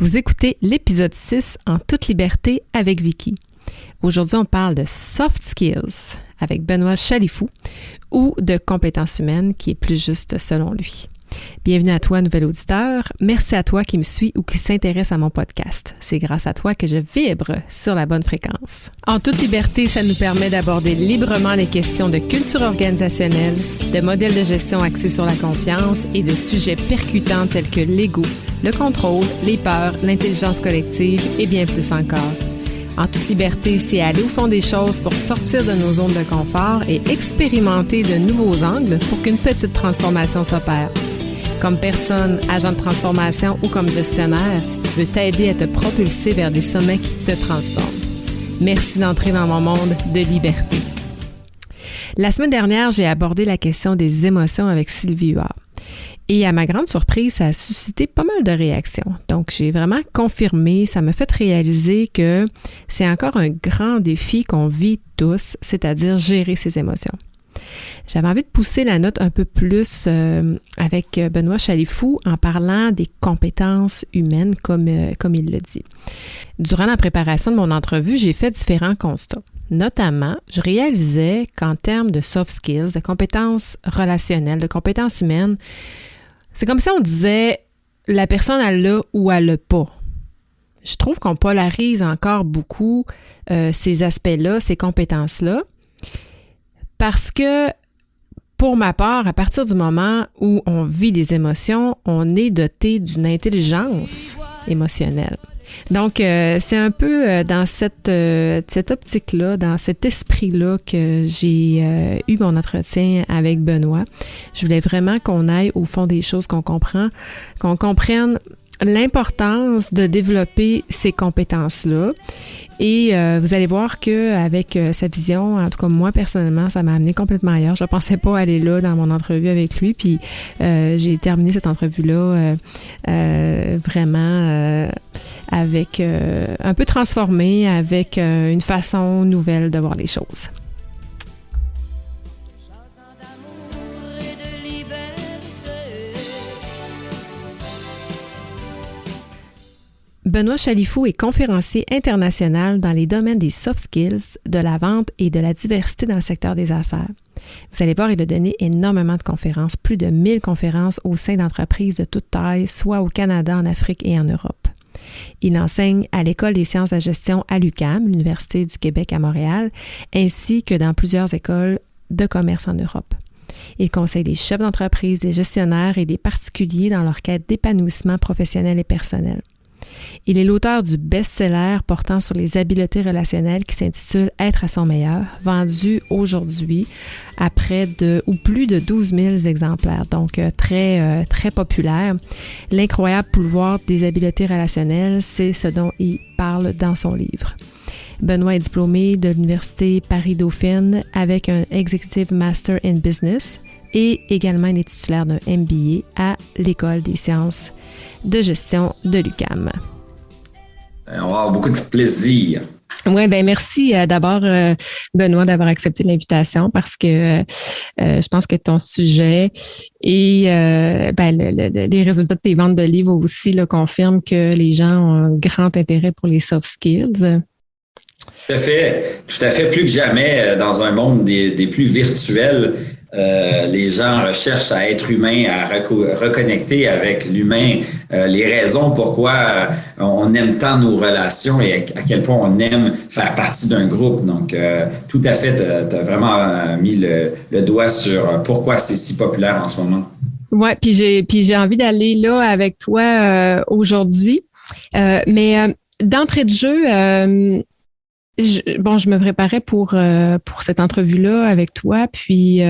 Vous écoutez l'épisode 6 en toute liberté avec Vicky. Aujourd'hui, on parle de soft skills avec Benoît Chalifou ou de compétences humaines qui est plus juste selon lui. Bienvenue à toi, nouvel auditeur. Merci à toi qui me suis ou qui s'intéresse à mon podcast. C'est grâce à toi que je vibre sur la bonne fréquence. En toute liberté, ça nous permet d'aborder librement les questions de culture organisationnelle, de modèles de gestion axés sur la confiance et de sujets percutants tels que l'ego, le contrôle, les peurs, l'intelligence collective et bien plus encore. En toute liberté, c'est aller au fond des choses pour sortir de nos zones de confort et expérimenter de nouveaux angles pour qu'une petite transformation s'opère. Comme personne, agent de transformation ou comme gestionnaire, je veux t'aider à te propulser vers des sommets qui te transforment. Merci d'entrer dans mon monde de liberté. La semaine dernière, j'ai abordé la question des émotions avec Sylvie Huard. Et à ma grande surprise, ça a suscité pas mal de réactions. Donc, j'ai vraiment confirmé, ça m'a fait réaliser que c'est encore un grand défi qu'on vit tous, c'est-à-dire gérer ses émotions. J'avais envie de pousser la note un peu plus avec Benoît Chalifou en parlant des compétences humaines, comme il le dit. Durant la préparation de mon entrevue, j'ai fait différents constats. Notamment, je réalisais qu'en termes de soft skills, de compétences relationnelles, de compétences humaines, c'est comme si on disait la personne elle l'a ou elle l'a pas. Je trouve qu'on polarise encore beaucoup ces aspects-là, ces compétences-là, parce que pour ma part, à partir du moment où on vit des émotions, on est doté d'une intelligence émotionnelle. Donc, c'est un peu dans cette optique-là, dans cet esprit-là que j'ai eu mon entretien avec Benoît. Je voulais vraiment qu'on aille au fond des choses, qu'on comprenne l'importance de développer ces compétences-là. Et vous allez voir qu'avec sa vision, en tout cas moi personnellement, ça m'a amené complètement ailleurs. Je ne pensais pas aller là dans mon entrevue avec lui. Puis j'ai terminé cette entrevue-là vraiment avec un peu transformée, avec une façon nouvelle de voir les choses. Benoît Chalifou est conférencier international dans les domaines des soft skills, de la vente et de la diversité dans le secteur des affaires. Vous allez voir, il a donné énormément de conférences, plus de 1000 conférences au sein d'entreprises de toute taille, soit au Canada, en Afrique et en Europe. Il enseigne à l'École des sciences de la gestion à l'UQAM, l'Université du Québec à Montréal, ainsi que dans plusieurs écoles de commerce en Europe. Il conseille des chefs d'entreprise, des gestionnaires et des particuliers dans leur quête d'épanouissement professionnel et personnel. Il est l'auteur du best-seller portant sur les habiletés relationnelles qui s'intitule « Être à son meilleur », vendu aujourd'hui à plus de 12 000 exemplaires, donc très populaire. L'incroyable pouvoir des habiletés relationnelles, c'est ce dont il parle dans son livre. Benoît est diplômé de l'Université Paris-Dauphine avec un Executive Master in Business et également il est titulaire d'un MBA à l'École des sciences de gestion de l'UQAM. On va avoir beaucoup de plaisir. Oui, bien merci d'abord, Benoît, d'avoir accepté l'invitation parce que je pense que ton sujet et les résultats de tes ventes de livres aussi là, confirment que les gens ont un grand intérêt pour les soft skills. Tout à fait. Plus que jamais, dans un monde des plus virtuels, les gens recherchent à être humains, à reconnecter avec l'humain, les raisons pourquoi on aime tant nos relations et à quel point on aime faire partie d'un groupe. Donc, tout à fait, tu as vraiment mis le doigt sur pourquoi c'est si populaire en ce moment. Oui, puis j'ai envie d'aller là avec toi aujourd'hui. Mais d'entrée de jeu, je me préparais pour cette entrevue-là avec toi, puis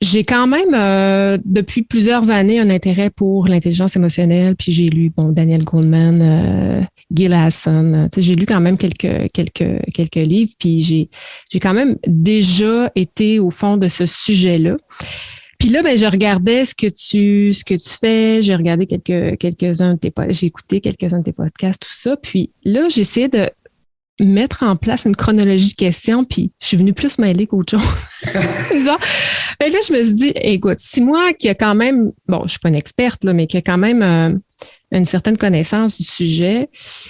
j'ai quand même, depuis plusieurs années, un intérêt pour l'intelligence émotionnelle, puis j'ai lu Daniel Goleman, Gil Hassan, j'ai lu quand même quelques livres, puis j'ai quand même déjà été au fond de ce sujet-là. Puis là, je regardais ce que tu fais, j'ai regardé quelques-uns de j'ai écouté quelques-uns de tes podcasts, tout ça. Puis là, j'ai essayé de mettre en place une chronologie de questions, puis je suis venue plus mêler qu'autre chose. Et là, je me suis dit, écoute, si moi qui a quand même, je suis pas une experte, là, mais qui a quand même une certaine connaissance du sujet,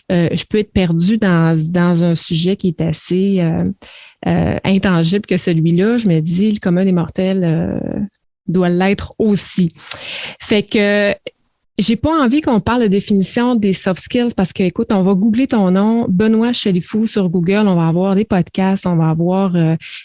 je peux être perdue dans un sujet qui est assez intangible que celui-là. Je me dis, le commun des mortels doit l'être aussi. Fait que j'ai pas envie qu'on parle de définition des soft skills parce que, écoute, on va googler ton nom, Benoît Chalifou sur Google, on va avoir des podcasts, on va avoir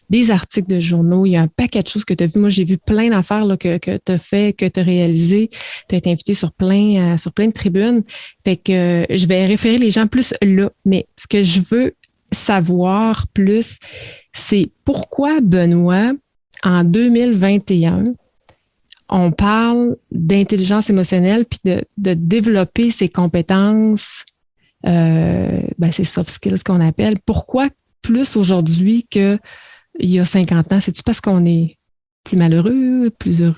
des articles de journaux, il y a un paquet de choses que tu as vu. Moi, j'ai vu plein d'affaires là, que tu as fait, que tu as réalisé. Tu as été invité sur plein de tribunes. Fait que je vais référer les gens plus là. Mais ce que je veux savoir plus, c'est pourquoi, Benoît, en 2021, on parle d'intelligence émotionnelle puis de développer ses compétences, ces soft skills qu'on appelle. Pourquoi plus aujourd'hui qu'il y a 50 ans? C'est-tu parce qu'on est plus malheureux, plus heureux?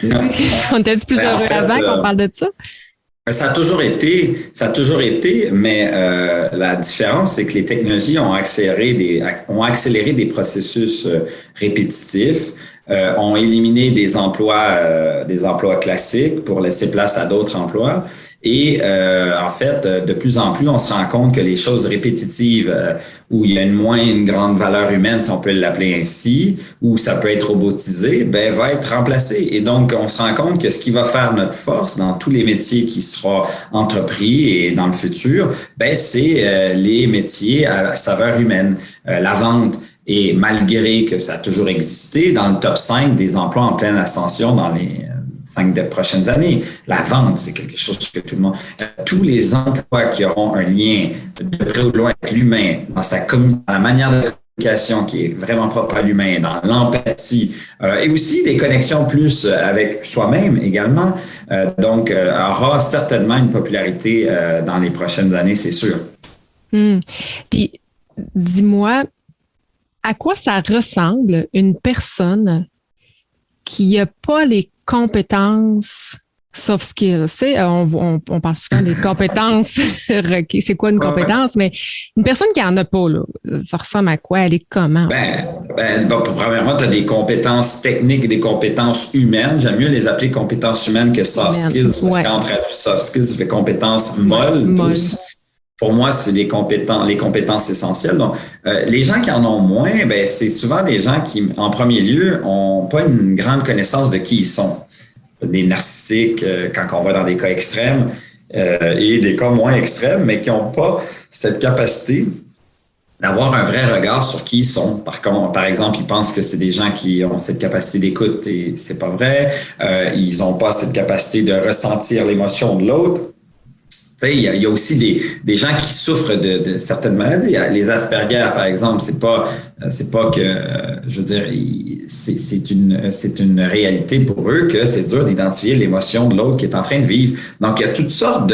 On était plus heureux avant qu'on parle de ça? Ça a toujours été, mais la différence, c'est que les technologies ont accéléré des processus répétitifs. Ont éliminé des emplois classiques pour laisser place à d'autres emplois. Et en fait, de plus en plus, on se rend compte que les choses répétitives, où il y a une grande valeur humaine, si on peut l'appeler ainsi, ou ça peut être robotisé, va être remplacé. Et donc, on se rend compte que ce qui va faire notre force dans tous les métiers qui seront entrepris et dans le futur, c'est les métiers à saveur humaine, la vente. Et malgré que ça a toujours existé, dans le top 5 des emplois en pleine ascension dans les 5 prochaines années, la vente, c'est quelque chose que tout le monde... Tous les emplois qui auront un lien de près ou de loin avec l'humain, dans la manière de communication qui est vraiment propre à l'humain, dans l'empathie, et aussi des connexions plus avec soi-même également, aura certainement une popularité dans les prochaines années, c'est sûr. Puis, dis-moi, à quoi ça ressemble une personne qui n'a pas les compétences soft skills? Tu sais, on parle souvent des compétences requises. C'est quoi une compétence? Mais une personne qui n'en a pas, là, ça ressemble à quoi? Elle est comment? Premièrement, tu as des compétences techniques et des compétences humaines. J'aime mieux les appeler compétences humaines que soft skills, parce qu'en traduit soft skills, ça fait compétences molles. Pour moi, c'est les compétences essentielles. Donc, les gens qui en ont moins, c'est souvent des gens qui, en premier lieu, n'ont pas une grande connaissance de qui ils sont. Des narcissiques, quand on va dans des cas extrêmes, et des cas moins extrêmes, mais qui n'ont pas cette capacité d'avoir un vrai regard sur qui ils sont. Par exemple, ils pensent que c'est des gens qui ont cette capacité d'écoute et c'est pas vrai. Ils n'ont pas cette capacité de ressentir l'émotion de l'autre. Il y a aussi des gens qui souffrent de certaines maladies. Les Asperger, par exemple, c'est pas que, je veux dire, c'est une réalité pour eux que c'est dur d'identifier l'émotion de l'autre qui est en train de vivre. Donc, il y a toutes sortes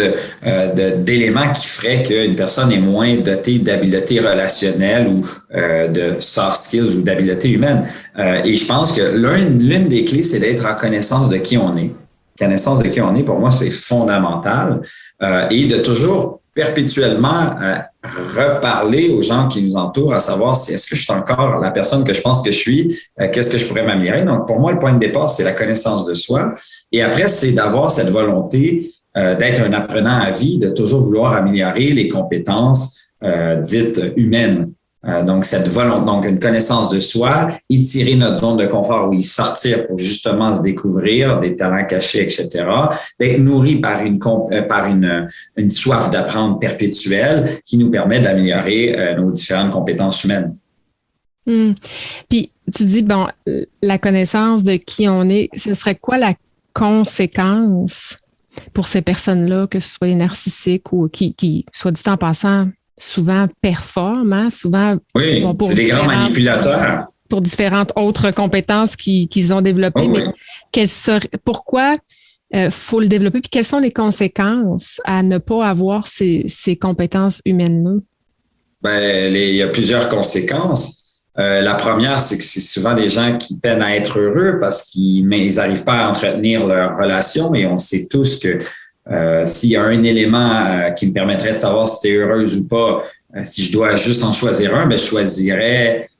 d'éléments qui feraient qu'une personne est moins dotée d'habiletés relationnelles ou de soft skills ou d'habiletés humaines. Et je pense que l'une des clés, c'est d'être en connaissance de qui on est. Connaissance de qui on est, pour moi, c'est fondamental. Et de toujours perpétuellement reparler aux gens qui nous entourent, à savoir si est-ce que je suis encore la personne que je pense que je suis, qu'est-ce que je pourrais m'améliorer. Donc, pour moi, le point de départ, c'est la connaissance de soi. Et après, c'est d'avoir cette volonté d'être un apprenant à vie, de toujours vouloir améliorer les compétences dites humaines. Donc, une connaissance de soi, étirer notre zone de confort ou y sortir pour justement se découvrir des talents cachés, etc. D'être nourri par une soif d'apprendre perpétuelle qui nous permet d'améliorer nos différentes compétences humaines. Puis, tu dis, la connaissance de qui on est, ce serait quoi la conséquence pour ces personnes-là, que ce soit les narcissiques ou qui soit dit en passant, souvent performent, souvent... Oui, c'est des grands manipulateurs. Pour différentes autres compétences qu'ils ont développées. Mais pourquoi faut le développer? Puis quelles sont les conséquences à ne pas avoir ces compétences humaines-là? Il y a plusieurs conséquences. La première, c'est que c'est souvent des gens qui peinent à être heureux parce qu'ils n'arrivent pas à entretenir leur relation, et on sait tous que s'il y a un élément qui me permettrait de savoir si tu es heureuse ou pas, si je dois juste en choisir un, je choisirais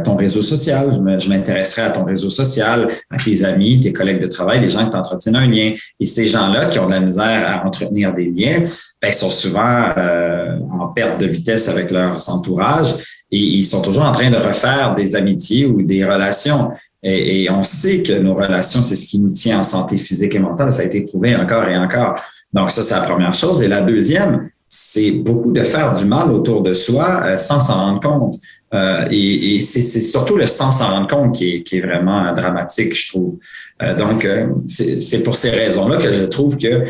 ton réseau social. Je m'intéresserai à ton réseau social, à tes amis, tes collègues de travail, les gens qui t'entretiennent un lien. Et ces gens-là qui ont de la misère à entretenir des liens, ben, sont souvent en perte de vitesse avec leurs entourages et ils sont toujours en train de refaire des amitiés ou des relations. Et on sait que nos relations, c'est ce qui nous tient en santé physique et mentale. Ça a été prouvé encore et encore. Donc ça, c'est la première chose. Et la deuxième, c'est beaucoup de faire du mal autour de soi sans s'en rendre compte. Et c'est surtout le sans s'en rendre compte qui est vraiment dramatique, je trouve. Donc, c'est pour ces raisons-là que je trouve que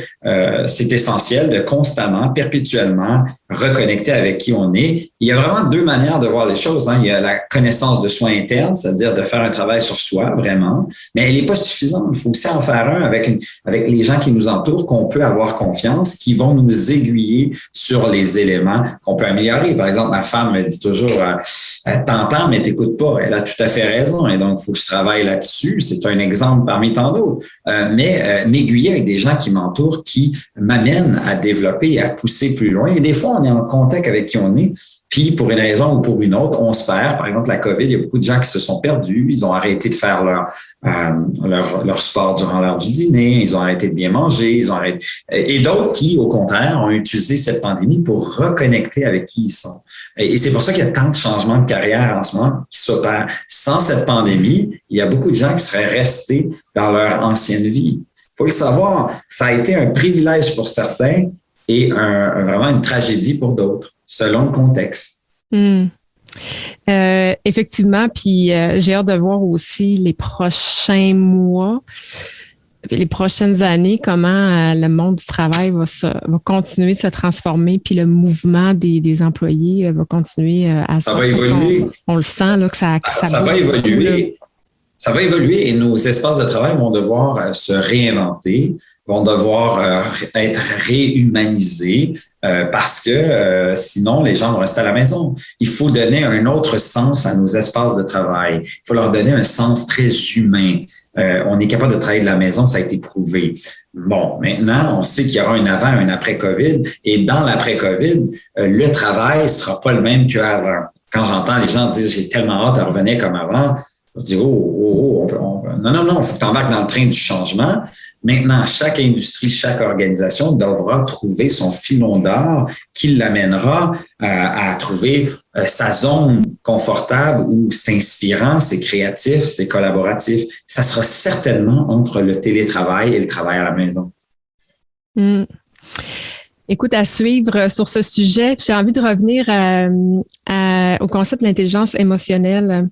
c'est essentiel de constamment, perpétuellement reconnecter avec qui on est. Il y a vraiment deux manières de voir les choses. Hein. Il y a la connaissance de soi interne, c'est-à-dire de faire un travail sur soi, vraiment, mais elle n'est pas suffisante. Il faut aussi en faire un avec les gens qui nous entourent, qu'on peut avoir confiance, qui vont nous aiguiller sur les éléments qu'on peut améliorer. Par exemple, ma femme me dit toujours t'entends, mais t'écoutes pas. Elle a tout à fait raison. Et donc, il faut que je travaille là-dessus. C'est un exemple parmi tant d'autres. Mais m'aiguiller avec des gens qui m'entourent, qui m'amènent à développer et à pousser plus loin. Et des fois, on est en contact avec qui on est. Puis, pour une raison ou pour une autre, on se perd. Par exemple, la COVID, il y a beaucoup de gens qui se sont perdus. Ils ont arrêté de faire leur sport durant l'heure du dîner. Ils ont arrêté de bien manger. Et d'autres qui, au contraire, ont utilisé cette pandémie pour reconnecter avec qui ils sont. Et c'est pour ça qu'il y a tant de changements de carrière en ce moment qui s'opèrent. Sans cette pandémie, il y a beaucoup de gens qui seraient restés dans leur ancienne vie. Il faut le savoir, ça a été un privilège pour certains et vraiment une tragédie pour d'autres, selon le contexte. Effectivement, puis j'ai hâte de voir aussi les prochains mois, les prochaines années, comment le monde du travail va continuer de se transformer, puis le mouvement des employés va continuer à ça va évoluer. On le sent là, que ça va évoluer. Ça va évoluer et nos espaces de travail vont devoir se réinventer, vont devoir être réhumanisés parce que sinon, les gens vont rester à la maison. Il faut donner un autre sens à nos espaces de travail. Il faut leur donner un sens très humain. On est capable de travailler de la maison, ça a été prouvé. Bon, maintenant, on sait qu'il y aura un avant, un après COVID. Et dans l'après-COVID, le travail sera pas le même qu'avant. Quand j'entends les gens dire « j'ai tellement hâte de revenir comme avant », je dis, non, il faut que tu embarques dans le train du changement. Maintenant, chaque industrie, chaque organisation devra trouver son filon d'or qui l'amènera à trouver sa zone confortable où c'est inspirant, c'est créatif, c'est collaboratif. Ça sera certainement entre le télétravail et le travail à la maison. Écoute, à suivre sur ce sujet, j'ai envie de revenir au concept de l'intelligence émotionnelle.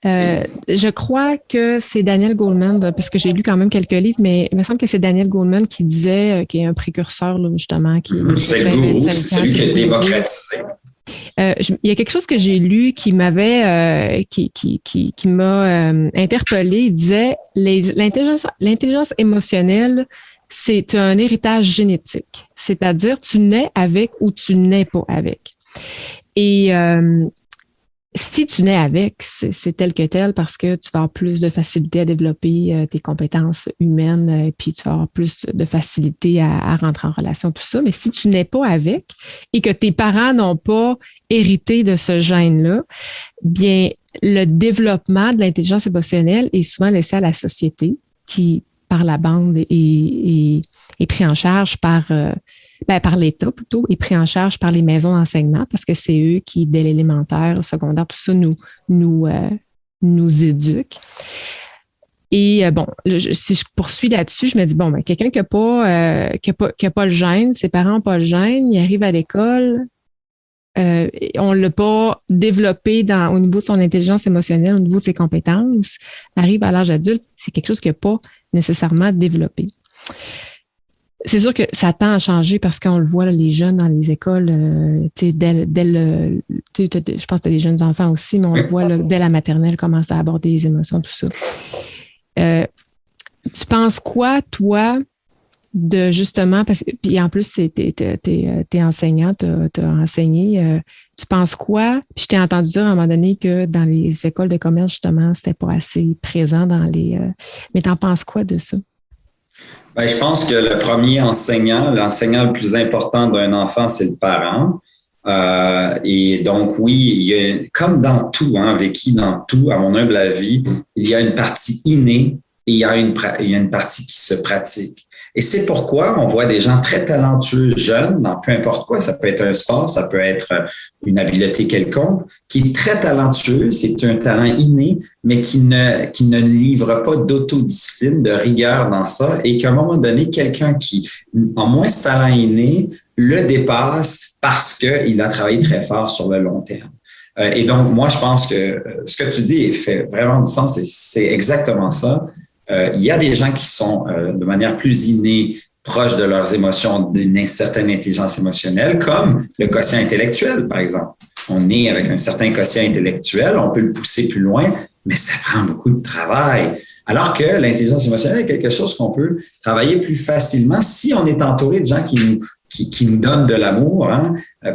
Je crois que c'est Daniel Goleman, parce que j'ai lu quand même quelques livres, mais il me semble que c'est Daniel Goleman qui disait, qui est un précurseur, là, justement. C'est le gourou, c'est celui qui a démocratisé. Il y a quelque chose que j'ai lu qui m'avait, qui m'a interpellée. Il disait, l'intelligence émotionnelle, c'est un héritage génétique. C'est-à-dire, tu nais avec ou tu nais pas avec. Et si tu nais avec, c'est tel que tel parce que tu vas avoir plus de facilité à développer tes compétences humaines, puis tu vas avoir plus de facilité à rentrer en relation, tout ça. Mais si tu n'es pas avec et que tes parents n'ont pas hérité de ce gène-là, bien, le développement de l'intelligence émotionnelle est souvent laissé à la société qui, par la bande, est pris en charge par l'État plutôt, est pris en charge par les maisons d'enseignement parce que c'est eux qui, dès l'élémentaire, le secondaire, tout ça, nous éduquent. Et si je poursuis là-dessus, je me dis, quelqu'un qui n'a pas le gène, ses parents n'ont pas le gène, il arrive à l'école, on ne l'a pas développé au niveau de son intelligence émotionnelle, au niveau de ses compétences, arrive à l'âge adulte, c'est quelque chose qui n'a pas nécessairement développé. C'est sûr que ça tend à changer parce qu'on le voit, là, les jeunes dans les écoles, je pense que tu as des jeunes enfants aussi, mais on le voit là, dès la maternelle, commencer à aborder les émotions, tout ça. Tu penses quoi, toi, de justement, puis en plus, t'es enseignant, t'as enseigné, tu penses quoi? Puis je t'ai entendu dire à un moment donné que dans les écoles de commerce, justement, c'était pas assez présent mais t'en penses quoi de ça? Je pense que le premier l'enseignant le plus important d'un enfant, c'est le parent. Et donc, oui, il y a, comme dans tout, Vicky, dans tout, à mon humble avis, il y a une partie innée et il y a une partie qui se pratique. Et c'est pourquoi on voit des gens très talentueux, jeunes, dans peu importe quoi. Ça peut être un sport, ça peut être une habileté quelconque, qui est très talentueux, c'est un talent inné, mais qui ne livre pas d'autodiscipline, de rigueur dans ça, et qu'à un moment donné, quelqu'un qui a moins ce talent inné le dépasse parce qu'il a travaillé très fort sur le long terme. Et donc, moi, je pense que ce que tu dis fait vraiment du sens, c'est exactement ça. Il y a des gens qui sont de manière plus innée, proches de leurs émotions, d'une certaine intelligence émotionnelle, comme le quotient intellectuel, par exemple. On est avec un certain quotient intellectuel, on peut le pousser plus loin, mais ça prend beaucoup de travail. Alors que l'intelligence émotionnelle est quelque chose qu'on peut travailler plus facilement si on est entouré de gens qui nous donnent de l'amour,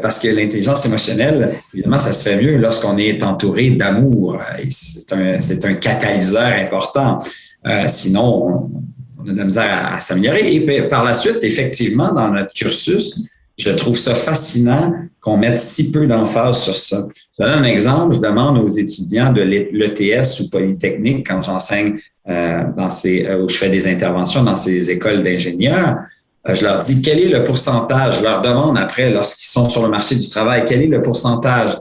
parce que l'intelligence émotionnelle, évidemment, ça se fait mieux lorsqu'on est entouré d'amour. Et c'est un catalyseur important. Sinon, on a de la misère à s'améliorer. Et par la suite, effectivement, dans notre cursus, je trouve ça fascinant qu'on mette si peu d'emphase sur ça. Je donne un exemple. Je demande aux étudiants de l'ETS ou Polytechnique, quand j'enseigne où je fais des interventions dans ces écoles d'ingénieurs, je leur dis quel est le pourcentage, je leur demande après, lorsqu'ils sont sur le marché du travail, quel est le pourcentage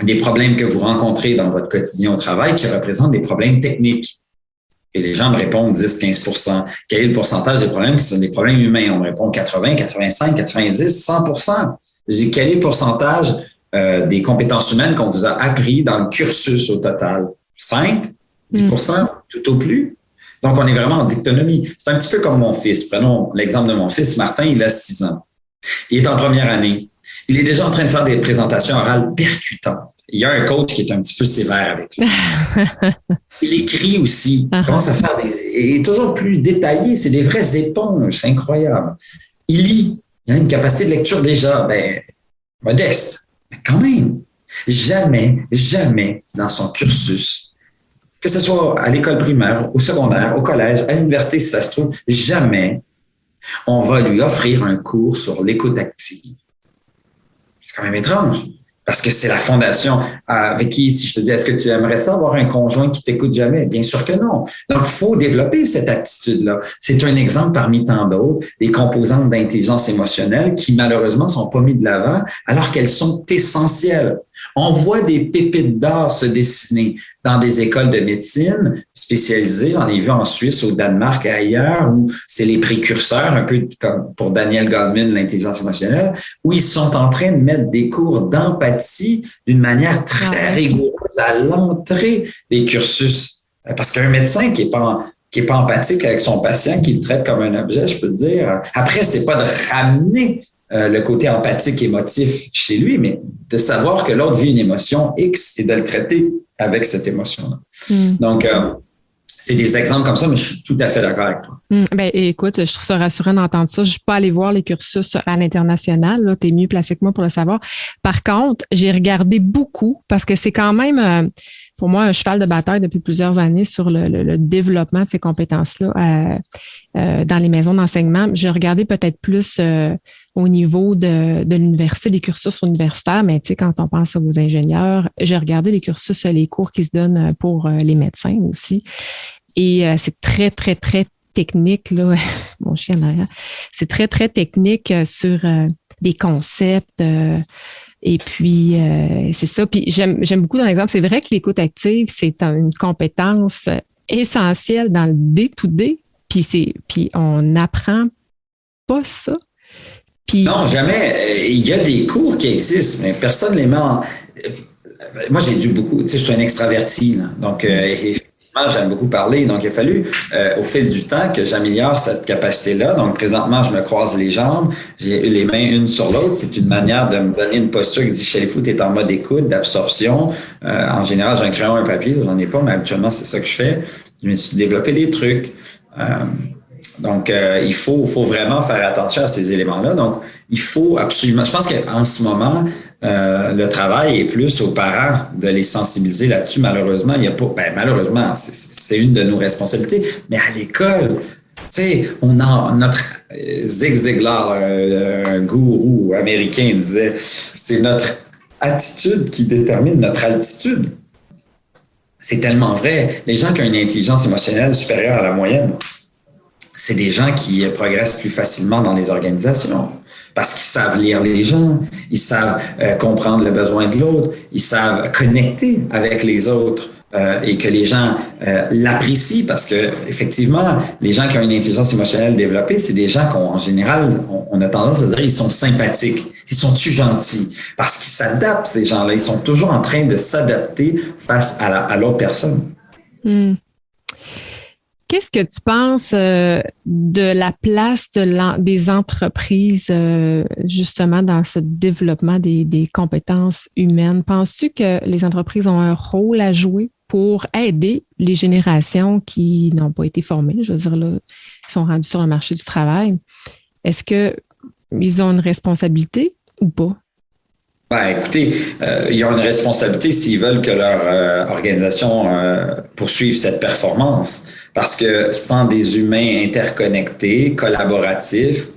des problèmes que vous rencontrez dans votre quotidien au travail qui représentent des problèmes techniques. Et les gens me répondent 10-15 %. Quel est le pourcentage des problèmes qui sont des problèmes humains? On me répond 80, 85, 90, 100 %. Je dis, quel est le pourcentage des compétences humaines qu'on vous a appris dans le cursus au total? 5, 10 %, tout au plus. Donc, on est vraiment en dictonomie. C'est un petit peu comme mon fils. Prenons l'exemple de mon fils, Martin, il a 6 ans. Il est en première année. Il est déjà en train de faire des présentations orales percutantes. Il y a un coach qui est un petit peu sévère avec lui. Il écrit aussi. Il commence à faire il est toujours plus détaillé. C'est des vraies éponges. C'est incroyable. Il lit. Il a une capacité de lecture déjà, modeste. Mais quand même, jamais dans son cursus, que ce soit à l'école primaire, au secondaire, au collège, à l'université, si ça se trouve, jamais on va lui offrir un cours sur l'écoute active. C'est quand même étrange. Parce que c'est la fondation avec qui, si je te dis, est-ce que tu aimerais ça avoir un conjoint qui t'écoute jamais? Bien sûr que non. Donc, il faut développer cette aptitude-là. C'est un exemple parmi tant d'autres, des composantes d'intelligence émotionnelle qui, malheureusement, sont pas mises de l'avant alors qu'elles sont essentielles. On voit des pépites d'or se dessiner dans des écoles de médecine spécialisées. J'en ai vu en Suisse, au Danemark et ailleurs, où c'est les précurseurs, un peu comme pour Daniel Goleman, l'intelligence émotionnelle, où ils sont en train de mettre des cours d'empathie d'une manière très rigoureuse à l'entrée des cursus. Parce qu'un médecin qui est pas empathique avec son patient, qui le traite comme un objet, je peux te dire. Après, c'est pas de ramener le côté empathique, émotif chez lui, mais de savoir que l'autre vit une émotion X et de le traiter avec cette émotion-là. Donc, c'est des exemples comme ça, mais je suis tout à fait d'accord avec toi. Écoute, je trouve ça rassurant d'entendre ça. Je ne suis pas allée voir les cursus à l'international. Tu es mieux placé que moi pour le savoir. Par contre, j'ai regardé beaucoup parce que c'est quand même, pour moi, un cheval de bataille depuis plusieurs années sur le développement de ces compétences-là dans les maisons d'enseignement. J'ai regardé peut-être plus au niveau de l'université, des cursus universitaires, mais tu sais, quand on pense aux ingénieurs, j'ai regardé les cursus, les cours qui se donnent pour les médecins aussi. Et c'est très, très, très technique, là. Mon chien en arrière. C'est très, très technique sur des concepts. Et puis, c'est ça. Puis, j'aime beaucoup dans l'exemple. C'est vrai que l'écoute active, c'est une compétence essentielle dans le day-to-day. Puis on n'apprend pas ça. Puis, non, jamais. Il y a des cours qui existent, mais personne ne les met en... Moi, j'ai dû beaucoup... Tu sais, je suis un extraverti, là. Donc, effectivement, j'aime beaucoup parler. Donc, il a fallu, au fil du temps, que j'améliore cette capacité-là. Donc, présentement, je me croise les jambes. J'ai les mains une sur l'autre. C'est une manière de me donner une posture qui dit, Chalifou, tu es en mode écoute, d'absorption. En général, j'ai un crayon, un papier. J'en ai pas, mais habituellement, c'est ça que je fais. Je me suis développé des trucs. Donc, il faut vraiment faire attention à ces éléments-là. Donc, il faut absolument... Je pense qu'en ce moment, le travail est plus aux parents de les sensibiliser là-dessus. Malheureusement, il n'y a pas... malheureusement, c'est une de nos responsabilités. Mais à l'école, sais, on a notre Zig Ziglar, un gourou américain, disait, c'est notre attitude qui détermine notre altitude. C'est tellement vrai. Les gens qui ont une intelligence émotionnelle supérieure à la moyenne, c'est des gens qui progressent plus facilement dans les organisations parce qu'ils savent lire les gens, ils savent comprendre le besoin de l'autre, ils savent connecter avec les autres et que les gens l'apprécient parce que effectivement, les gens qui ont une intelligence émotionnelle développée, c'est des gens qu'en général, on a tendance à dire ils sont sympathiques, ils sont-tu gentils parce qu'ils s'adaptent, ces gens-là, ils sont toujours en train de s'adapter face à l'autre personne. Qu'est-ce que tu penses de la place des entreprises justement dans ce développement des compétences humaines? Penses-tu que les entreprises ont un rôle à jouer pour aider les générations qui n'ont pas été formées? Je veux dire, là, ils sont rendus sur le marché du travail. Est-ce qu'ils ont une responsabilité ou pas? Ben, écoutez, ils ont une responsabilité s'ils veulent que leur organisation poursuive cette performance. Parce que sans des humains interconnectés, collaboratifs,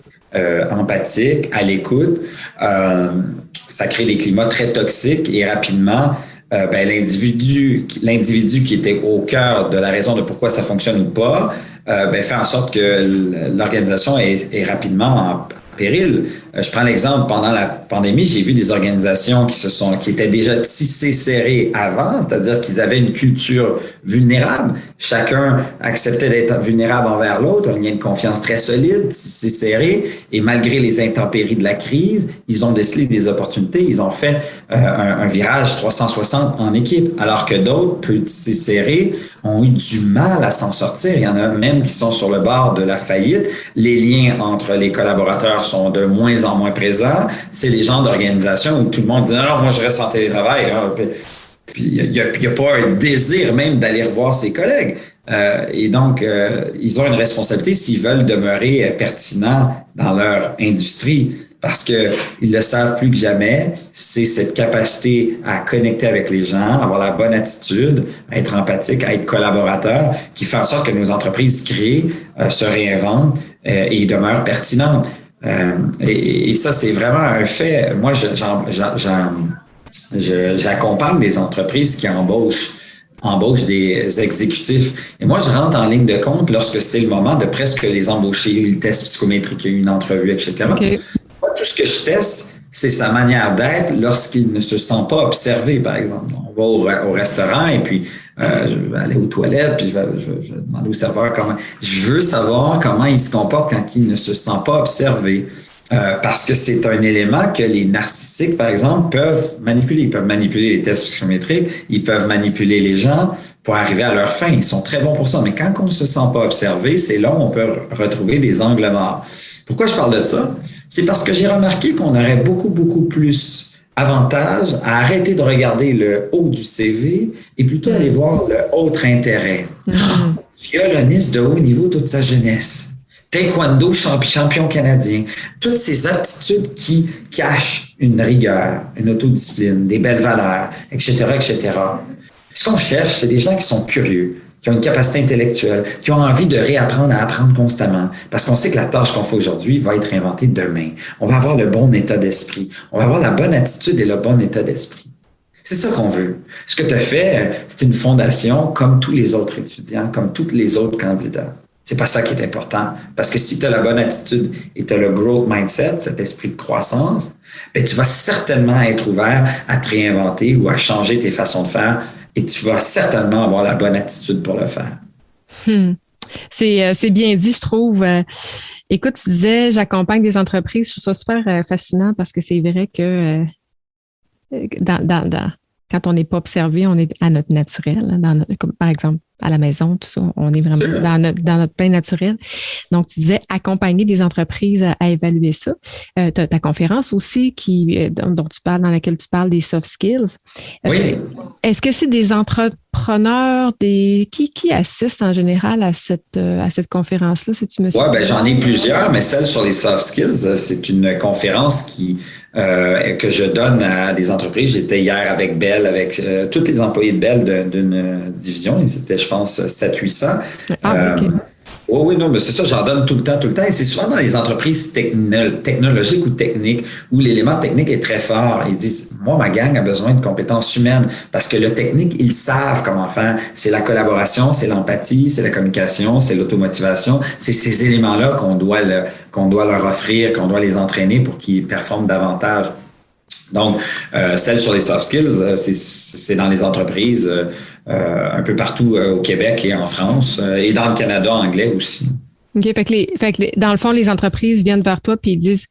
empathiques, à l'écoute, ça crée des climats très toxiques et rapidement, l'individu qui était au cœur de la raison de pourquoi ça fonctionne ou pas, fait en sorte que l'organisation est rapidement en péril. Je prends l'exemple, pendant la pandémie, j'ai vu des organisations qui étaient déjà tissées serrées avant, c'est-à-dire qu'ils avaient une culture vulnérable. Chacun acceptait d'être vulnérable envers l'autre, un lien de confiance très solide, tissé serré, et malgré les intempéries de la crise, ils ont décelé des opportunités, ils ont fait un virage 360 en équipe, alors que d'autres, peu tissés serrés, ont eu du mal à s'en sortir. Il y en a même qui sont sur le bord de la faillite. Les liens entre les collaborateurs sont de moins en moins présents. C'est les genres d'organisation où tout le monde dit « Non, moi, je reste en télétravail. Hein. » Puis il n'y a pas un désir même d'aller revoir ses collègues. Et donc, ils ont une responsabilité s'ils veulent demeurer pertinents dans leur industrie. Parce qu'ils le savent plus que jamais, c'est cette capacité à connecter avec les gens, avoir la bonne attitude, à être empathique, à être collaborateur, qui fait en sorte que nos entreprises créent, se réinventent et demeurent pertinentes. Et ça, c'est vraiment un fait. Moi, j'accompagne des entreprises qui embauchent des exécutifs. Et moi, je rentre en ligne de compte lorsque c'est le moment de presque les embaucher. Il y a eu le test psychométrique, il y a eu une entrevue, etc. Okay. Tout ce que je teste, c'est sa manière d'être lorsqu'il ne se sent pas observé, par exemple. On va au restaurant et puis je vais aller aux toilettes puis je vais demander au serveur comment. Je veux savoir comment il se comporte quand il ne se sent pas observé. Parce que c'est un élément que les narcissiques, par exemple, peuvent manipuler. Ils peuvent manipuler les tests psychométriques, ils peuvent manipuler les gens pour arriver à leur fin. Ils sont très bons pour ça. Mais quand on ne se sent pas observé, c'est là où on peut retrouver des angles morts. Pourquoi je parle de ça? C'est parce que j'ai remarqué qu'on aurait beaucoup, beaucoup plus avantage à arrêter de regarder le haut du CV et plutôt aller voir le autre intérêt. Violoniste de haut niveau toute sa jeunesse. Taekwondo, champion canadien. Toutes ces aptitudes qui cachent une rigueur, une autodiscipline, des belles valeurs, etc., etc. Ce qu'on cherche, c'est des gens qui sont curieux, qui ont une capacité intellectuelle, qui ont envie de réapprendre à apprendre constamment. Parce qu'on sait que la tâche qu'on fait aujourd'hui va être inventée demain. On va avoir le bon état d'esprit. On va avoir la bonne attitude et le bon état d'esprit. C'est ça qu'on veut. Ce que tu as fait, c'est une fondation comme tous les autres étudiants, comme tous les autres candidats. C'est pas ça qui est important. Parce que si tu as la bonne attitude et tu as le growth mindset, cet esprit de croissance, bien, tu vas certainement être ouvert à te réinventer ou à changer tes façons de faire et tu vas certainement avoir la bonne attitude pour le faire. C'est bien dit, je trouve. Écoute, tu disais, j'accompagne des entreprises. Je trouve ça super fascinant parce que c'est vrai que quand on n'est pas observé, on est à notre naturel. Comme par exemple, à la maison, tout ça, on est vraiment dans notre plein naturel. Donc, tu disais accompagner des entreprises à évaluer ça. Tu as ta conférence aussi dont tu parles, dans laquelle tu parles des soft skills. Oui. Est-ce que c'est des entrepreneurs, qui assistent en général à cette conférence-là, si tu me suis? Oui, j'en ai plusieurs, mais celle sur les soft skills, c'est une conférence que je donne à des entreprises. J'étais hier avec Bell, avec tous les employés de Bell d'une division. Ils étaient, je pense, 700-800. Okay. Oui, non, mais c'est ça, j'en donne tout le temps, tout le temps. Et c'est souvent dans les entreprises technologiques ou techniques où l'élément technique est très fort. Ils disent, moi, ma gang a besoin de compétences humaines parce que le technique, ils savent comment faire. C'est la collaboration, c'est l'empathie, c'est la communication, c'est l'automotivation. C'est ces éléments-là qu'on doit leur offrir, qu'on doit les entraîner pour qu'ils performent davantage. Donc, celle sur les soft skills, c'est dans les entreprises un peu partout au Québec et en France et dans le Canada anglais aussi. OK, dans le fond, les entreprises viennent vers toi puis ils disent,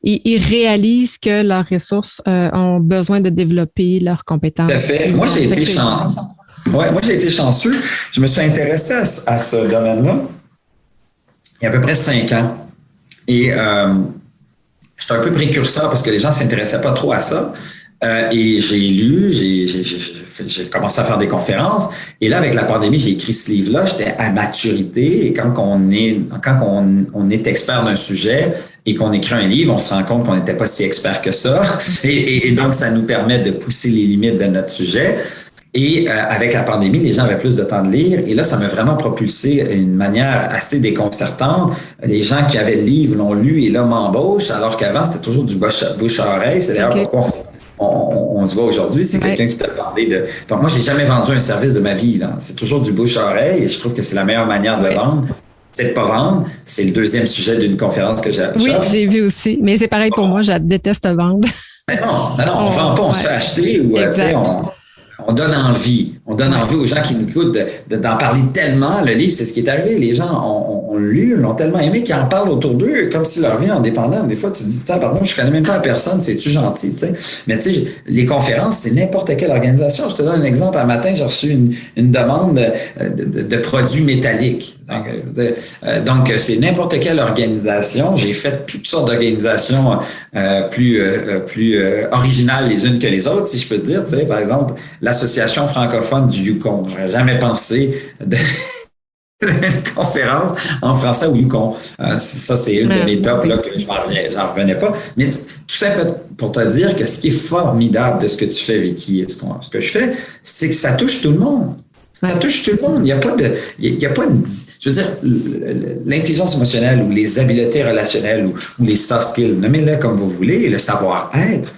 ils réalisent que leurs ressources ont besoin de développer leurs compétences. Tout à fait. Moi, j'ai été chanceux. Ouais, moi, j'ai été chanceux. Je me suis intéressé à ce domaine-là il y a à peu près 5 ans. Et j'étais un peu précurseur parce que les gens ne s'intéressaient pas trop à ça. Et j'ai lu, j'ai commencé à faire des conférences. Et là, avec la pandémie, j'ai écrit ce livre-là. J'étais à maturité. Et quand on est expert d'un sujet et qu'on écrit un livre, on se rend compte qu'on n'était pas si expert que ça. Et donc, ça nous permet de pousser les limites de notre sujet. Et avec la pandémie, les gens avaient plus de temps de lire. Et là, ça m'a vraiment propulsé d'une manière assez déconcertante. Les gens qui avaient le livre l'ont lu et là m'embauchent, alors qu'avant, c'était toujours du bouche à oreille. C'est d'ailleurs pourquoi on se voit aujourd'hui. C'est quelqu'un qui t'a parlé de... Donc, moi, j'ai jamais vendu un service de ma vie, là. C'est toujours du bouche à oreille et je trouve que c'est la meilleure manière de vendre. C'est de pas vendre. C'est le deuxième sujet d'une conférence que j'ai. Oui, j'ai vu aussi. Mais c'est pareil pour moi. Je déteste vendre. Mais non, on vend pas, on se fait acheter ou on donne envie. On donne envie aux gens qui nous écoutent d'en parler tellement. Le livre, c'est ce qui est arrivé. Les gens ont lu, l'ont tellement aimé qu'ils en parlent autour d'eux comme si leur vie en dépendait. Des fois, tu te dis, pardon, je connais même pas la personne, c'est-tu gentil, tu sais. Mais tu sais, les conférences, c'est n'importe quelle organisation. Je te donne un exemple. Un matin, j'ai reçu une demande de produits métalliques. Donc, c'est n'importe quelle organisation. J'ai fait toutes sortes d'organisations plus originales les unes que les autres, si je peux dire. Tu sais, par exemple, l'Association francophone du Yukon. J'aurais jamais pensé une conférence en français au Yukon. Ça, c'est une de mes tops là, que j'en revenais pas. Mais tout ça pour te dire que ce qui est formidable de ce que tu fais, Vicky, et ce que je fais, c'est que ça touche tout le monde. Ça touche tout le monde. Il n'y a pas une, je veux dire, l'intelligence émotionnelle ou les habiletés relationnelles ou les soft skills, nommez-les comme vous voulez, le savoir-être,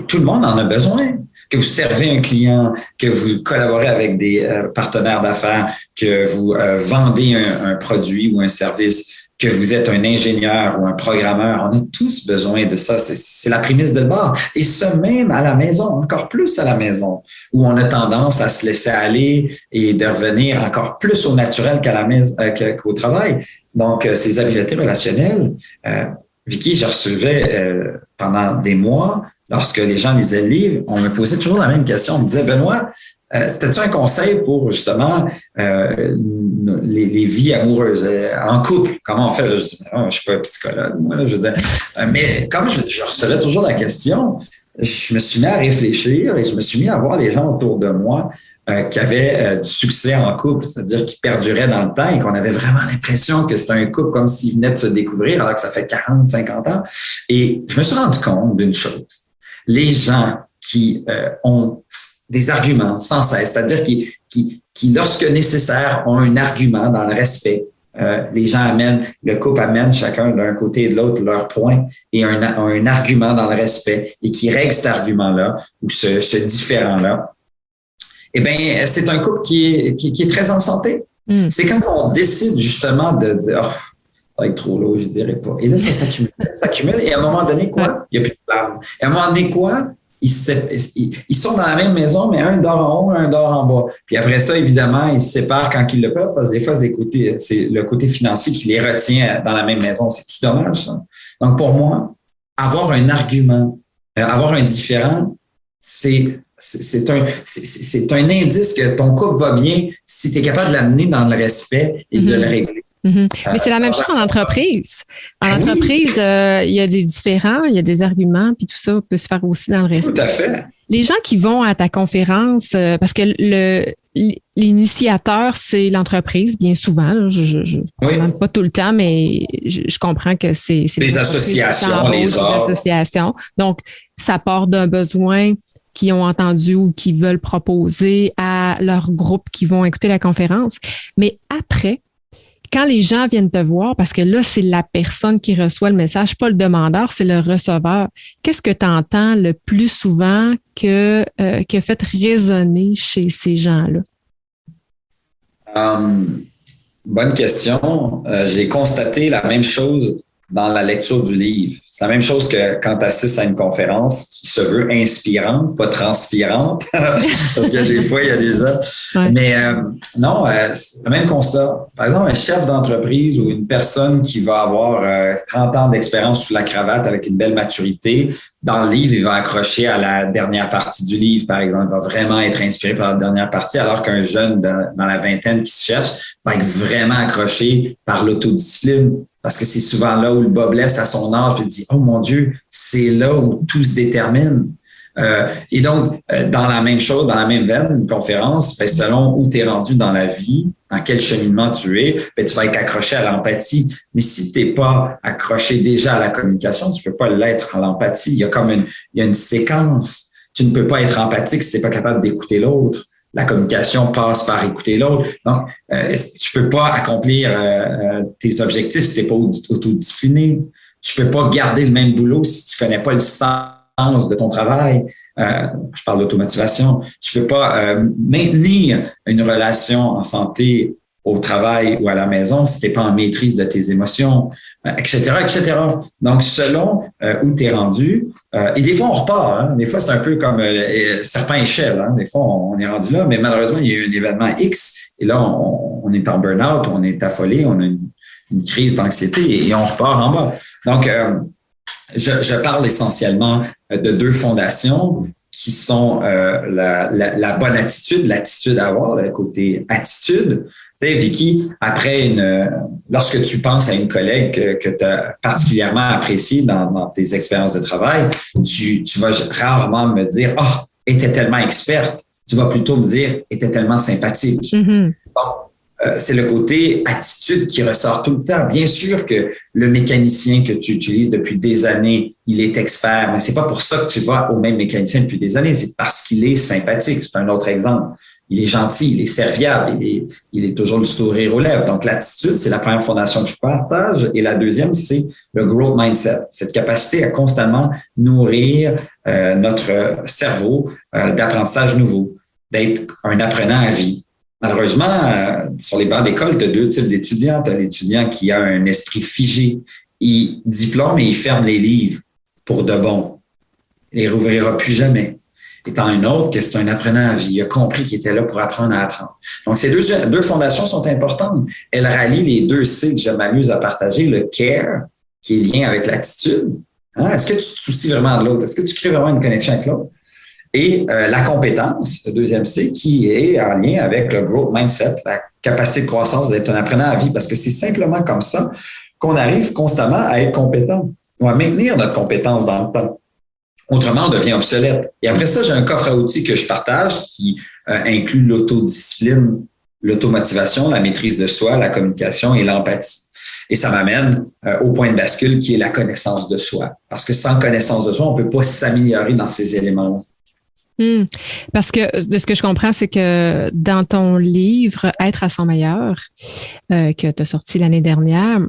tout le monde en a besoin. Que vous servez un client, que vous collaborez avec des partenaires d'affaires, que vous vendez un produit ou un service, que vous êtes un ingénieur ou un programmeur, on a tous besoin de ça. C'est la prémisse de base. Et ce même à la maison, encore plus à la maison, où on a tendance à se laisser aller et de revenir encore plus au naturel qu'à la maison, qu'au travail. Donc, ces habiletés relationnelles, Vicky, je recevais pendant des mois, lorsque les gens lisaient le livre, on me posait toujours la même question. On me disait, Benoît, as-tu un conseil pour justement les vies amoureuses en couple? Comment on fait? Là, je dis, je suis pas un psychologue, moi. Là, je dis, mais comme je recevais toujours la question, je me suis mis à réfléchir et je me suis mis à voir les gens autour de moi qui avaient du succès en couple, c'est-à-dire qui perduraient dans le temps et qu'on avait vraiment l'impression que c'était un couple comme s'ils venaient de se découvrir alors que ça fait 40, 50 ans. Et je me suis rendu compte d'une chose. Les gens qui ont des arguments sans cesse, c'est-à-dire qui, lorsque nécessaire, ont un argument dans le respect. Les gens le couple amène chacun d'un côté et de l'autre leur point et ont un argument dans le respect et qui règle cet argument-là ou ce différent-là. Eh bien, c'est un couple qui est très en santé. C'est quand on décide justement de dire, ça va être trop lourd, je dirais pas. Et là, ça s'accumule. Et à un moment donné, quoi? Il n'y a plus de larmes. Et à un moment donné, quoi? Ils sont dans la même maison, mais un dort en haut, un dort en bas. Puis après ça, évidemment, ils se séparent quand ils le peuvent, parce que des fois, c'est le côté financier qui les retient dans la même maison. C'est-tu dommage, ça? Donc, pour moi, avoir un argument, avoir un différent, c'est un indice que ton couple va bien si tu es capable de l'amener dans le respect et de le régler. Mais c'est la même chose en entreprise. En entreprise, il y a des différends, il y a des arguments, puis tout ça peut se faire aussi dans le respect. Tout à fait. Les gens qui vont à ta conférence, parce que l'initiateur, c'est l'entreprise, bien souvent. Là, pas tout le temps, mais je comprends que c'est les associations, les associations. Donc, ça part d'un besoin qui ont entendu ou qui veulent proposer à leur groupe qui vont écouter la conférence. Mais après, quand les gens viennent te voir, parce que là, c'est la personne qui reçoit le message, pas le demandeur, c'est le receveur. Qu'est-ce que tu entends le plus souvent que fait résonner chez ces gens-là? Bonne question. J'ai constaté la même chose dans la lecture du livre. C'est la même chose que quand tu assistes à une conférence qui se veut inspirante, pas transpirante, parce que des fois, il y a des gens. Ouais. Mais non, c'est le même constat. Par exemple, un chef d'entreprise ou une personne qui va avoir 30 ans d'expérience sous la cravate avec une belle maturité, dans le livre, il va accrocher à la dernière partie du livre, par exemple. Il va vraiment être inspiré par la dernière partie, alors qu'un jeune dans la vingtaine qui se cherche va être vraiment accroché par l'autodiscipline. Parce que c'est souvent là où le bas blesse à son âge et dit « Oh mon Dieu, c'est là où tout se détermine. » Et donc, dans la même chose, dans la même veine, une conférence, ben, selon où tu es rendu dans la vie, dans quel cheminement tu es, ben, tu vas être accroché à l'empathie. Mais si tu n'es pas accroché déjà à la communication, tu ne peux pas l'être à l'empathie. Il y a une séquence. Tu ne peux pas être empathique si tu n'es pas capable d'écouter l'autre. La communication passe par écouter l'autre. Donc, tu peux pas accomplir tes objectifs si tu n'es pas autodiscipliné. Tu peux pas garder le même boulot si tu connais pas le sens de ton travail. Je parle d'automotivation. Tu peux pas maintenir une relation en santé au travail ou à la maison si tu n'es pas en maîtrise de tes émotions, etc., etc. Donc, selon où tu es rendu, et des fois, on repart. Hein? Des fois, c'est un peu comme serpent-échelle. Hein? Des fois, on est rendu là, mais malheureusement, il y a eu un événement X et là, on est en burn-out, on est affolé, on a une crise d'anxiété et on repart en bas. Donc, je parle essentiellement de deux fondations qui sont la bonne attitude, l'attitude à avoir, le côté attitude. Tu sais, Vicky, lorsque tu penses à une collègue que tu as particulièrement appréciée dans tes expériences de travail, tu vas rarement me dire « Ah, était tellement experte ». Tu vas plutôt me dire « était tellement sympathique ». Mm-hmm. Bon, c'est le côté attitude qui ressort tout le temps. Bien sûr que le mécanicien que tu utilises depuis des années, il est expert, mais c'est pas pour ça que tu vas au même mécanicien depuis des années. C'est parce qu'il est sympathique. C'est un autre exemple. Il est gentil, il est serviable, il est toujours le sourire aux lèvres. Donc, l'attitude, c'est la première fondation que je partage. Et la deuxième, c'est le growth mindset. Cette capacité à constamment nourrir notre cerveau d'apprentissage nouveau, d'être un apprenant à vie. Malheureusement, sur les bancs d'école, tu as deux types d'étudiants. Tu as l'étudiant qui a un esprit figé. Il diplôme et il ferme les livres pour de bon. Il les rouvrira plus jamais. Et t'as un autre que c'est un apprenant à vie. Il a compris qu'il était là pour apprendre à apprendre. Donc, ces deux fondations sont importantes. Elles rallient les deux C que je m'amuse à partager. Le care, qui est lié avec l'attitude. Hein? Est-ce que tu te soucies vraiment de l'autre? Est-ce que tu crées vraiment une connexion avec l'autre? Et la compétence, le deuxième C, qui est en lien avec le growth mindset, la capacité de croissance d'être un apprenant à vie, parce que c'est simplement comme ça qu'on arrive constamment à être compétent ou à maintenir notre compétence dans le temps. Autrement, on devient obsolète. Et après ça, j'ai un coffre à outils que je partage qui inclut l'autodiscipline, l'automotivation, la maîtrise de soi, la communication et l'empathie. Et ça m'amène au point de bascule qui est la connaissance de soi. Parce que sans connaissance de soi, on ne peut pas s'améliorer dans ces éléments. Parce que de ce que je comprends, c'est que dans ton livre Être à son meilleur, que tu as sorti l'année dernière,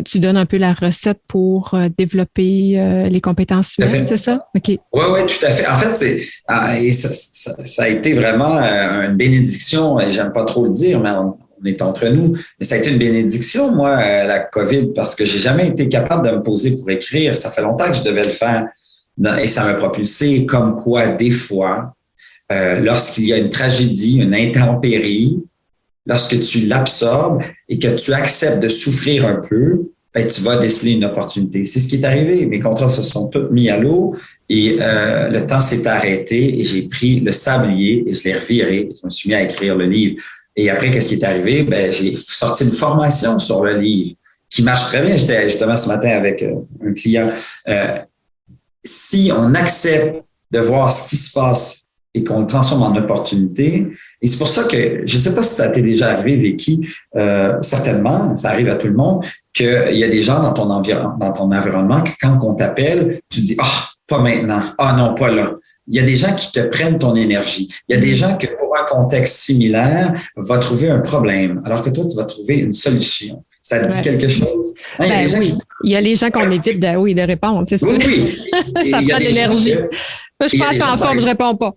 tu donnes un peu la recette pour développer les compétences humaines, c'est ça? OK. Oui, tout à fait. En fait, ça a été vraiment une bénédiction, et j'aime pas trop le dire, mais on est entre nous. Mais ça a été une bénédiction, moi, la COVID, parce que j'ai jamais été capable de me poser pour écrire. Ça fait longtemps que je devais le faire. Et ça m'a propulsé comme quoi, des fois, lorsqu'il y a une tragédie, une intempérie, lorsque tu l'absorbes et que tu acceptes de souffrir un peu, ben, tu vas déceler une opportunité. C'est ce qui est arrivé. Mes contrats se sont tous mis à l'eau et le temps s'est arrêté et j'ai pris le sablier et je l'ai reviré. Je me suis mis à écrire le livre. Et après, qu'est-ce qui est arrivé? Ben, j'ai sorti une formation sur le livre qui marche très bien. J'étais justement ce matin avec un client. Si on accepte de voir ce qui se passe et qu'on le transforme en opportunité, et c'est pour ça que, je ne sais pas si ça t'est déjà arrivé, Vicky, certainement, ça arrive à tout le monde, qu'il y a des gens dans ton environnement que quand on t'appelle, tu dis « Ah, pas maintenant. Ah non, pas là. » Il y a des gens qui te prennent ton énergie. Il y a des gens que pour un contexte similaire, vont trouver un problème, alors que toi, tu vas trouver une solution. Ça te dit quelque chose? Hein, il y a les gens qu'on évite de répondre, c'est ça. Oui. Ça prend de l'énergie. Je passe en forme, je réponds pas.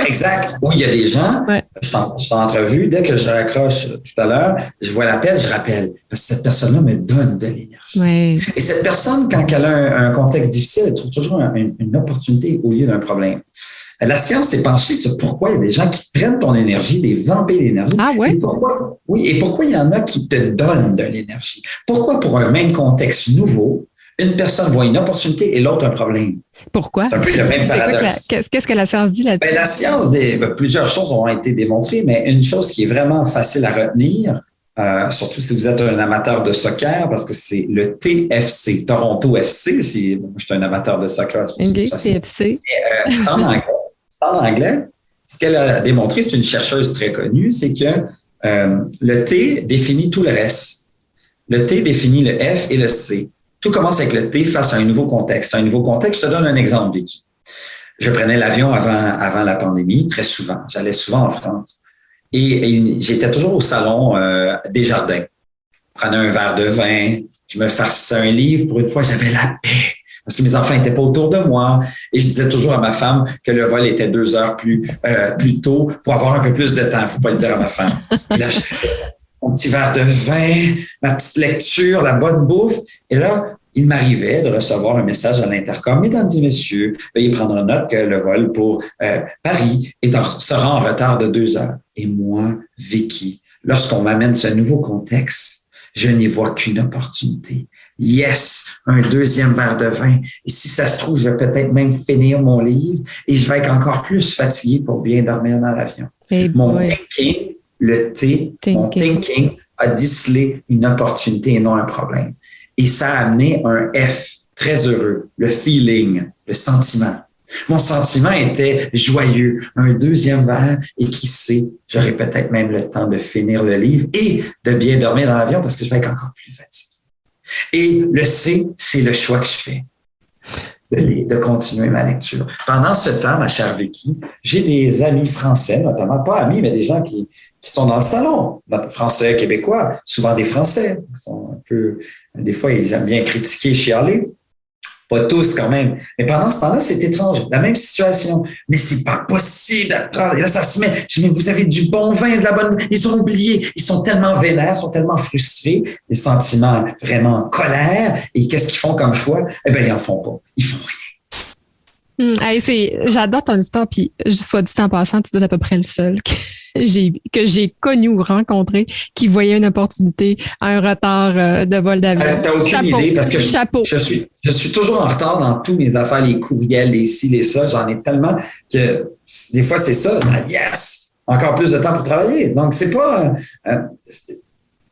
Exact. Oui, il y a des gens, je suis en entrevue, dès que je raccroche tout à l'heure, je vois l'appel, je rappelle. Parce que cette personne-là me donne de l'énergie. Oui. Et cette personne, quand elle a un contexte difficile, elle trouve toujours une opportunité au lieu d'un problème. La science s'est penchée sur pourquoi il y a des gens qui prennent ton énergie, des vampires d'énergie. Ah ouais? Et pourquoi il y en a qui te donnent de l'énergie? Pourquoi pour un même contexte nouveau, une personne voit une opportunité et l'autre un problème? Pourquoi? C'est un peu le même paradoxe. Qu'est-ce que la science dit là-dessus? La science, plusieurs choses ont été démontrées, mais une chose qui est vraiment facile à retenir, surtout si vous êtes un amateur de soccer, parce que c'est le TFC, Toronto FC. Je suis un amateur de soccer. TFC. C'est en anglais. En anglais, ce qu'elle a démontré, c'est une chercheuse très connue, c'est que le T définit tout le reste. Le T définit le F et le C. Tout commence avec le T face à un nouveau contexte. Un nouveau contexte, je te donne un exemple, Vicky. Je prenais l'avion avant la pandémie, très souvent. J'allais souvent en France. Et j'étais toujours au salon des jardins. Je prenais un verre de vin, je me farcissais un livre. Pour une fois, j'avais la paix. Parce que mes enfants n'étaient pas autour de moi. Et je disais toujours à ma femme que le vol était 2 heures plus tôt pour avoir un peu plus de temps. Il ne faut pas le dire à ma femme. Et là, mon petit verre de vin, ma petite lecture, la bonne bouffe. Et là, il m'arrivait de recevoir un message à l'intercom. Mesdames et messieurs, veuillez prendre note que le vol pour Paris sera en retard de 2 heures. Et moi, Vicky, lorsqu'on m'amène ce nouveau contexte, je n'y vois qu'une opportunité. Yes, un 2e verre de vin. Et si ça se trouve, je vais peut-être même finir mon livre et je vais être encore plus fatigué pour bien dormir dans l'avion. Mon thinking, le T, mon thinking a décelé une opportunité et non un problème. Et ça a amené un F, très heureux, le feeling, le sentiment. Mon sentiment était joyeux, un 2e verre et qui sait, j'aurai peut-être même le temps de finir le livre et de bien dormir dans l'avion parce que je vais être encore plus fatigué. Et le C, c'est le choix que je fais de continuer ma lecture. Pendant ce temps, ma chère Vicky, j'ai des amis français, notamment, pas amis, mais des gens qui sont dans le salon, français, québécois, souvent des Français, qui sont un peu, des fois, ils aiment bien critiquer, chialer. Pas tous quand même. Mais pendant ce temps-là, c'est étrange. La même situation. Mais c'est pas possible d'apprendre. Et là, ça se met. Je dis, mais vous avez du bon vin, de la bonne. Ils ont oublié. Ils sont tellement vénères, sont tellement frustrés, des sentiments vraiment en colère. Et qu'est-ce qu'ils font comme choix? Eh bien, ils en font pas. Ils font rien. J'adore ton histoire, puis soit dit en passant, tu dois être à peu près le seul que j'ai connu ou rencontré qui voyait une opportunité à un retard de vol d'avion. T'as aucune idée parce que je suis toujours en retard dans tous mes affaires, les courriels, les ci, les ça. J'en ai tellement que des fois, c'est ça. Yes! Encore plus de temps pour travailler. Donc, c'est pas...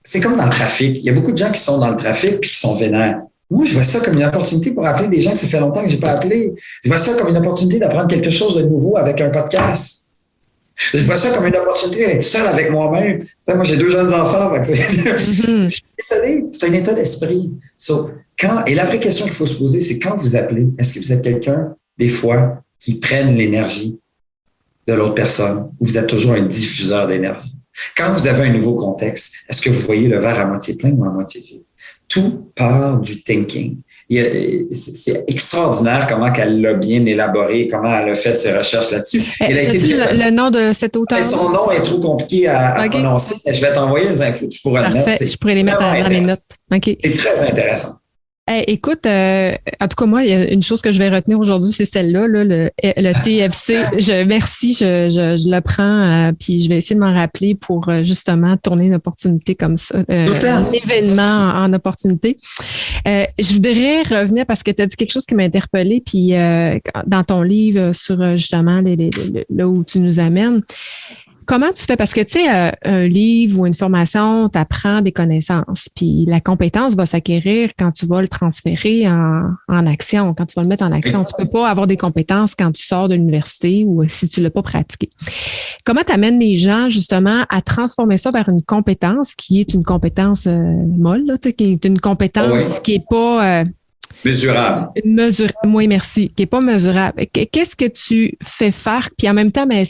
c'est comme dans le trafic. Il y a beaucoup de gens qui sont dans le trafic puis qui sont vénères. Moi, je vois ça comme une opportunité pour appeler des gens que ça fait longtemps que je n'ai pas appelé. Je vois ça comme une opportunité d'apprendre quelque chose de nouveau avec un podcast. Je vois ça comme une opportunité d'être seul avec moi-même. Tu sais, moi, j'ai 2 jeunes enfants. C'est un état d'esprit. Et la vraie question qu'il faut se poser, c'est quand vous appelez, est-ce que vous êtes quelqu'un, des fois, qui prenne l'énergie de l'autre personne ou vous êtes toujours un diffuseur d'énergie? Quand vous avez un nouveau contexte, est-ce que vous voyez le verre à moitié plein ou à moitié vide? Tout part du thinking. C'est extraordinaire comment elle l'a bien élaboré, comment elle a fait ses recherches là-dessus. Le nom de cet auteur? Son nom est trop compliqué à prononcer. Je vais t'envoyer les infos, tu pourras le mettre. Je pourrais les mettre dans les notes. Okay. C'est très intéressant. Écoute, en tout cas, moi, il y a une chose que je vais retenir aujourd'hui, c'est celle-là, le TFC. Merci, je le prends, puis je vais essayer de m'en rappeler pour justement tourner une opportunité comme ça, un événement en opportunité. Je voudrais revenir parce que tu as dit quelque chose qui m'a interpellée, puis dans ton livre sur justement là où tu nous amènes. Comment tu fais? Parce que, tu sais, un livre ou une formation t'apprend des connaissances, puis la compétence va s'acquérir quand tu vas le transférer en action, quand tu vas le mettre en action. Tu peux pas avoir des compétences quand tu sors de l'université ou si tu l'as pas pratiqué. Comment tu amènes les gens, justement, à transformer ça vers une compétence qui est une compétence molle, là, qui est une compétence qui est pas... Mesurable. Mesurable, oui, merci, qui n'est pas mesurable. Qu'est-ce que tu fais faire? Puis en même temps, ben,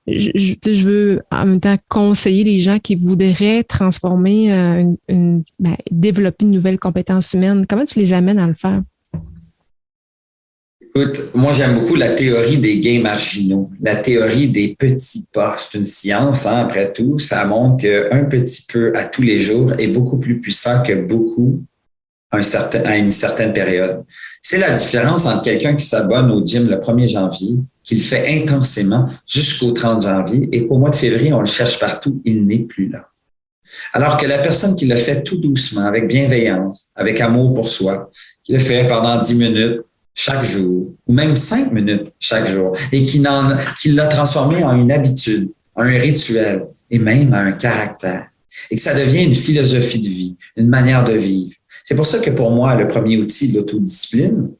je veux en même temps conseiller les gens qui voudraient transformer, développer une nouvelle compétence humaine. Comment tu les amènes à le faire? Écoute, moi, j'aime beaucoup la théorie des gains marginaux, la théorie des petits pas. C'est une science, hein, après tout. Ça montre qu'un petit peu à tous les jours est beaucoup plus puissant que beaucoup à une certaine période. C'est la différence entre quelqu'un qui s'abonne au gym le 1er janvier, qui le fait intensément jusqu'au 30 janvier, et qu'au mois de février, on le cherche partout, il n'est plus là. Alors que la personne qui le fait tout doucement, avec bienveillance, avec amour pour soi, qui le fait pendant 10 minutes chaque jour, ou même 5 minutes chaque jour, et qui l'a transformé en une habitude, en un rituel, et même en un caractère, et que ça devient une philosophie de vie, une manière de vivre. C'est pour ça que pour moi, le premier outil de l'autodiscipline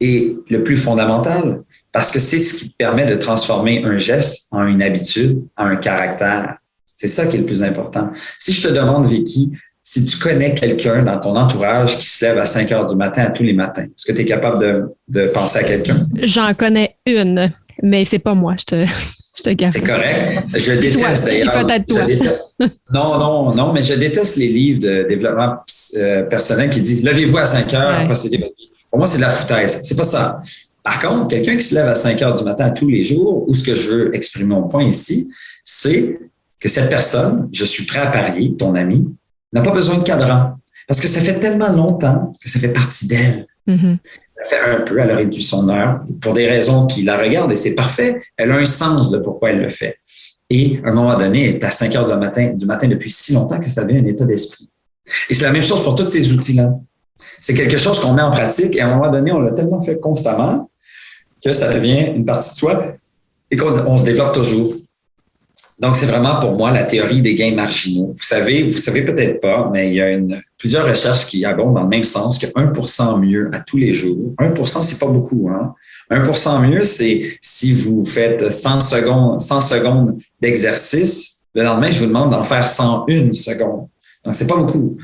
est le plus fondamental, parce que c'est ce qui te permet de transformer un geste en une habitude, en un caractère. C'est ça qui est le plus important. Si je te demande, Vicky, si tu connais quelqu'un dans ton entourage qui se lève à 5 heures du matin à tous les matins, est-ce que tu es capable de penser à quelqu'un? J'en connais une, mais c'est pas moi, je te garantis. C'est correct. Je déteste d'ailleurs. Peut-être toi. Non, mais je déteste les livres de développement personnel qui disent levez-vous à 5 heures, possédez votre vie. Pour moi, c'est de la foutaise. C'est pas ça. Par contre, quelqu'un qui se lève à 5 heures du matin tous les jours, ou ce que je veux exprimer mon point ici, c'est que cette personne, je suis prêt à parier, ton ami, n'a pas besoin de cadran. Parce que ça fait tellement longtemps que ça fait partie d'elle. Mm-hmm. Elle fait un peu, elle a réduit son heure pour des raisons qui la regardent et c'est parfait. Elle a un sens de pourquoi elle le fait. Et à un moment donné, elle est à 5 heures du matin depuis si longtemps que ça devient un état d'esprit. Et c'est la même chose pour tous ces outils-là. C'est quelque chose qu'on met en pratique et à un moment donné, on l'a tellement fait constamment que ça devient une partie de soi et qu'on se développe toujours. Donc, c'est vraiment pour moi la théorie des gains marginaux. Vous savez peut-être pas, mais il y a plusieurs recherches qui abondent dans le même sens que 1% mieux à tous les jours. 1%, c'est pas beaucoup, hein? 1% mieux, c'est si vous faites 100 secondes d'exercice, le lendemain, je vous demande d'en faire 101 secondes. Donc, c'est pas beaucoup.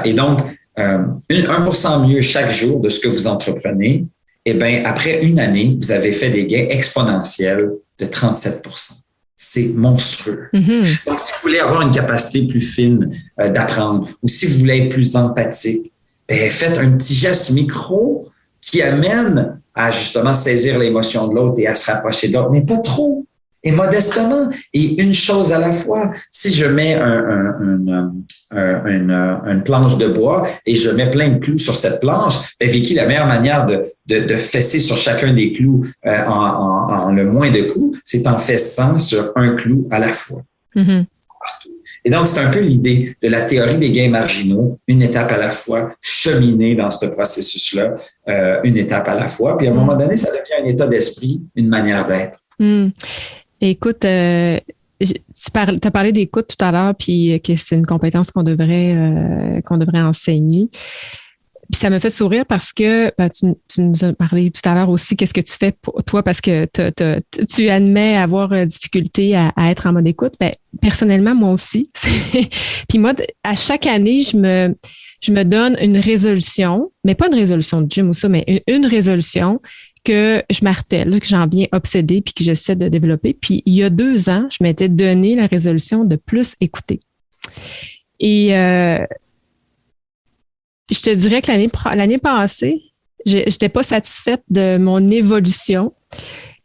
Et donc, 1% mieux chaque jour de ce que vous entreprenez, eh bien, après une année, vous avez fait des gains exponentiels de 37%. C'est monstrueux. Mm-hmm. Donc, si vous voulez avoir une capacité plus fine d'apprendre ou si vous voulez être plus empathique, faites un petit geste micro qui amène à justement saisir l'émotion de l'autre et à se rapprocher de l'autre, mais pas trop, et modestement, et une chose à la fois. Si je mets une planche de bois et je mets plein de clous sur cette planche, Vicky, la meilleure manière de fesser sur chacun des clous en le moins de coups, c'est en fessant sur un clou à la fois. Mm-hmm. Et donc, c'est un peu l'idée de la théorie des gains marginaux, une étape à la fois, cheminer dans ce processus-là, une étape à la fois. Puis à un moment donné, ça devient un état d'esprit, une manière d'être. Mm. Écoute, tu as parlé d'écoute tout à l'heure, puis que c'est une compétence qu'on devrait enseigner. Puis ça me fait sourire parce que tu nous as parlé tout à l'heure aussi, qu'est-ce que tu fais pour toi parce que tu admets avoir difficulté à être en mode écoute. Ben, personnellement, moi aussi. Puis moi, à chaque année, je me donne une résolution, mais pas une résolution de gym ou ça, mais une résolution que je martèle, que j'en viens obsédée puis que j'essaie de développer. Puis il y a 2 ans, je m'étais donné la résolution de plus écouter. Et je te dirais que l'année passée, j'étais pas satisfaite de mon évolution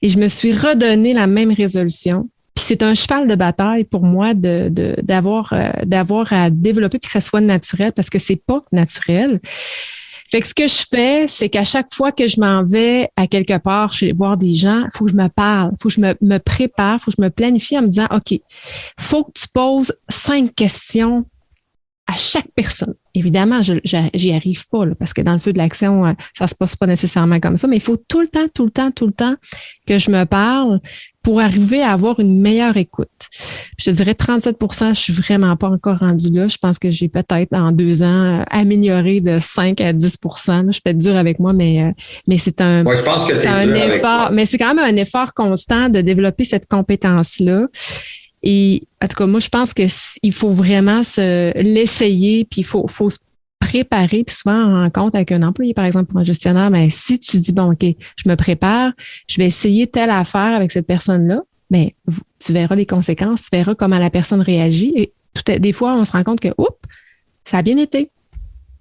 et je me suis redonné la même résolution. Puis c'est un cheval de bataille pour moi d'avoir à développer puis que ça soit naturel parce que c'est pas naturel. Fait que ce que je fais, c'est qu'à chaque fois que je m'en vais à quelque part, je vais voir des gens, il faut que je me parle, il faut que je me prépare, il faut que je me planifie en me disant, OK, faut que tu poses 5 questions à chaque personne. Évidemment, j'y arrive pas, là, parce que dans le feu de l'action, ça se passe pas nécessairement comme ça, mais il faut tout le temps que je me parle pour arriver à avoir une meilleure écoute. Je te dirais 37%, je suis vraiment pas encore rendue là. Je pense que j'ai peut-être en 2 ans amélioré de 5 à 10%. Je peux être dure avec moi, mais c'est un, je pense que c'est un effort, mais c'est quand même un effort constant de développer cette compétence-là. Et en tout cas, moi, je pense qu'il faut vraiment l'essayer, puis il faut se préparer, puis souvent en rencontre avec un employé, par exemple, pour un gestionnaire, mais si tu dis, bon, OK, je me prépare, je vais essayer telle affaire avec cette personne-là, bien, tu verras les conséquences, tu verras comment la personne réagit. Et des fois, on se rend compte que, oups, ça a bien été.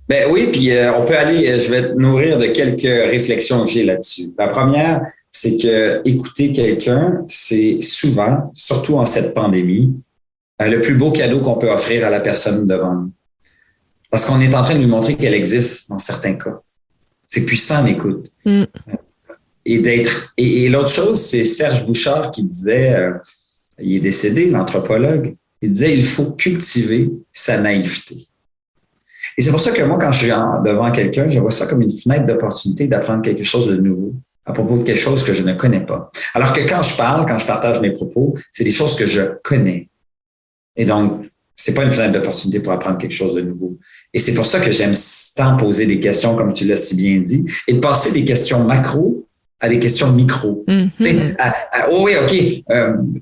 Ben oui, puis on peut aller, je vais te nourrir de quelques réflexions que j'ai là-dessus. La première, c'est que écouter quelqu'un, c'est souvent, surtout en cette pandémie, le plus beau cadeau qu'on peut offrir à la personne devant nous. Parce qu'on est en train de lui montrer qu'elle existe dans certains cas. C'est puissant l'écoute. Et l'autre chose, c'est Serge Bouchard qui disait, il est décédé, l'anthropologue, il disait il faut cultiver sa naïveté. Et c'est pour ça que moi, quand je suis devant quelqu'un, je vois ça comme une fenêtre d'opportunité d'apprendre quelque chose de nouveau à propos de quelque chose que je ne connais pas. Alors que quand je partage mes propos, c'est des choses que je connais. Et donc, c'est pas une fenêtre d'opportunité pour apprendre quelque chose de nouveau. Et c'est pour ça que j'aime tant poser des questions, comme tu l'as si bien dit, et de passer des questions macro à des questions micro. Oui, OK.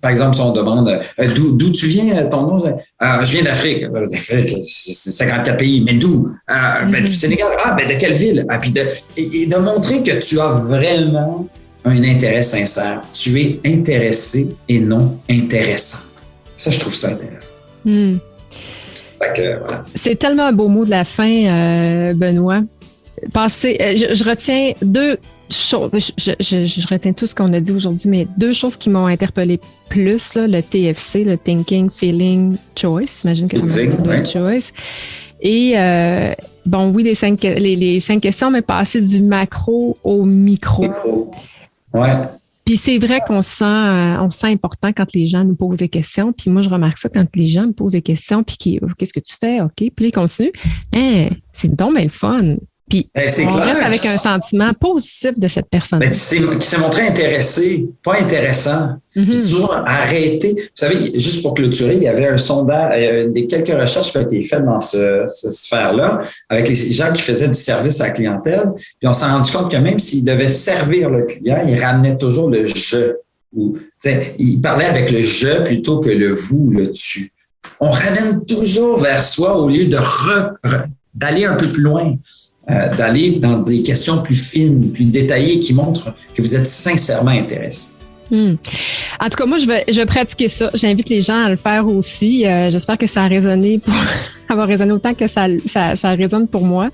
Par exemple, si on demande d'où tu viens, ton nom, je viens d'Afrique. D'Afrique, c'est 54 pays, mais d'où? Du Sénégal. De quelle ville? Et de montrer que tu as vraiment un intérêt sincère. Tu es intéressé et non intéressant. Ça, je trouve ça intéressant. Voilà. C'est tellement un beau mot de la fin, Benoît. Je retiens deux choses. Je retiens tout ce qu'on a dit aujourd'hui, mais deux choses qui m'ont interpellé plus, là, le TFC, le Thinking, Feeling, Choice. J'imagine que ça doit être Choice. Et oui, les cinq questions, mais passer du macro au micro. Ouais. Puis c'est vrai qu'on se sent important quand les gens nous posent des questions. Puis moi, je remarque ça quand les gens me posent des questions, puis qu'est-ce que tu fais? OK. Puis là, ils continuent. C'est donc bien le fun. Puis on reste avec un sentiment positif de cette personne. Qui s'est montré intéressé, pas intéressant. J'ai toujours arrêté. Vous savez, juste pour clôturer, il y avait un sondage, des quelques recherches qui ont été faites dans cette sphère-là, avec les gens qui faisaient du service à la clientèle. Puis on s'est rendu compte que même s'ils devaient servir le client, ils ramenaient toujours le je. Ils parlaient avec le je plutôt que le vous ou le tu. On ramène toujours vers soi au lieu d'aller un peu plus loin. D'aller dans des questions plus fines, plus détaillées qui montrent que vous êtes sincèrement intéressé. En tout cas, moi, je vais pratiquer ça. J'invite les gens à le faire aussi. J'espère que ça va résonner autant que ça résonne pour moi,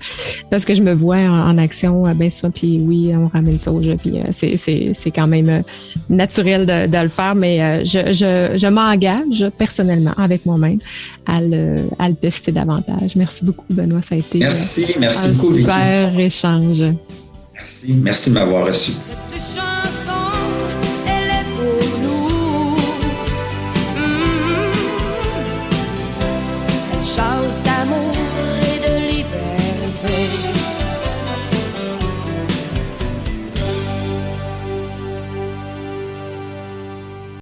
parce que je me vois en action bien souvent. Puis oui, on ramène ça au jeu. Puis c'est quand même naturel de le faire, mais je m'engage personnellement avec moi-même à le tester davantage. Merci beaucoup, Benoît. Ça a été merci un beaucoup, super échange. Merci de m'avoir reçu.